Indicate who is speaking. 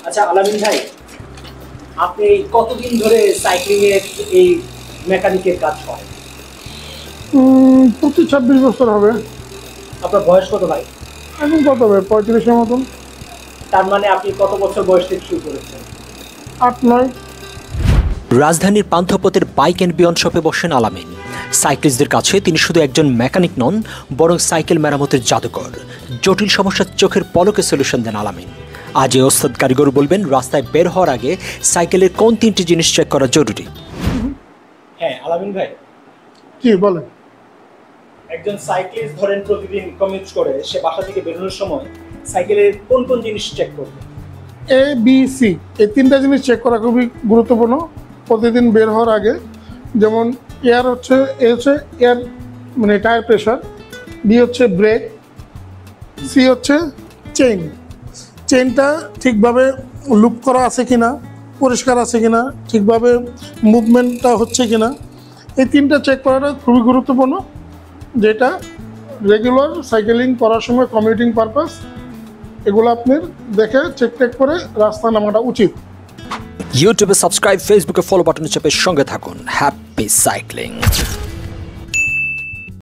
Speaker 1: আচ্ছা আলামিন ভাই, আপনি কতদিন ধরে সাইক্লিং এর এই মেকানিকের কাজ করেন?
Speaker 2: 25-26 বছর হবে।
Speaker 1: আপনার বয়স কত ভাই?
Speaker 2: এখন কত হবে, 35-এর মতন।
Speaker 1: তার মানে আপনি কত বছর বয়স থেকে শুরু করেছেন?
Speaker 2: 8-9।
Speaker 3: রাজধানীর পান্থপথের বাইক অ্যান্ড বিয়ন্ড শপে বসেন আলামিন। সাইক্লিস্টদের কাছে তিনি শুধু একজন মেকানিক নন, বরং সাইকেল মেরামতের জাদুকর। জটিল সমস্যার চোখের পলকে সলিউশন দেন আলামিন। আজ এই ওস্তাদ কারিগর বলবেন রাস্তায় বের হওয়ার আগে সাইকেলের কোন 3টি জিনিস চেক করা জরুরি।
Speaker 1: হ্যাঁ আলামিন ভাই,
Speaker 2: কি বলেন?
Speaker 1: একজন সাইক্লিস্ট ধরেন প্রতিদিন কমিউট করে, সে বাসা থেকে বেরোনোর সময় সাইকেলের কোন কোন জিনিস চেক করবে?
Speaker 2: A B C এই 3টা জিনিস চেক করা খুবই গুরুত্বপূর্ণ প্রতিদিন বের হওয়ার আগে। যেমন এয়ার হচ্ছে, এ হচ্ছে এয়ার মানে টায়ার প্রেশার, বি হচ্ছে ব্রেক, সি হচ্ছে চেইনটা ঠিকভাবে লুপ করা আছে কিনা, পরিষ্কার আছে কিনা, ঠিকভাবে মুভমেন্টটা হচ্ছে কিনা। এই 3টা চেক করাটা খুবই গুরুত্বপূর্ণ, যেটা রেগুলার সাইকেলিং করার সময় কমিউটিং পারপাস এগুলো আপনার দেখে চেক করে রাস্তা নামাটা উচিত।
Speaker 3: ইউটিউবে সাবস্ক্রাইব, ফেসবুকে ফলো বাটনে চেপে সঙ্গে থাকুন। Happy cycling.